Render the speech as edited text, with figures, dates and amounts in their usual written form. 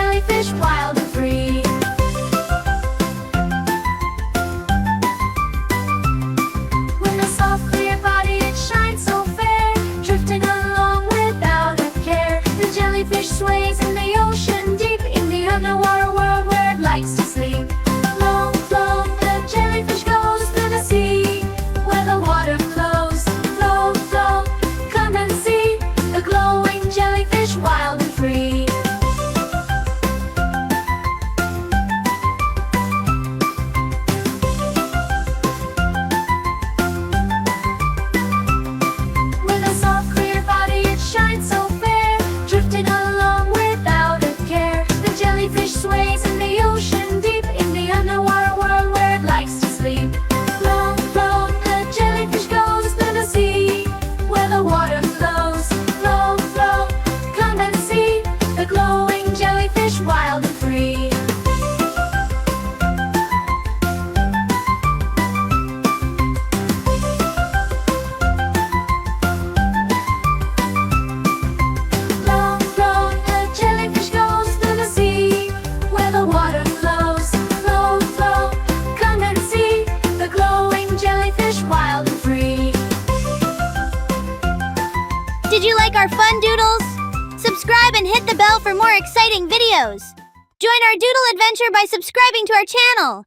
jellyfish wild and free. With a soft clear body it shines so fair, drifting along without a care. The jellyfish sways in the ocean deep, in the underwater world where it likes to sleep. Flow, flow, the jellyfish goes through the sea, where the water flows. Flow, flow, come and see the glowing jellyfish wild and free. With a soft clear body it shines so fair, drifting along without a care. The jellyfish sways in the ocean deep, in the underwater world where it likes to sleep. Flow, flow, the jellyfish goes through the sea, where the water flows. Flow, flow, come and see the glowing jellyfish wild and free. Flow, flow, the jellyfish goes through the sea, where the water flows. Flow, flow, come and see the glowing jellyfish wild and free. Did you like our fun doodles? Subscribe and hit the bell for more exciting videos. Join our doodle adventure by subscribing to our channel.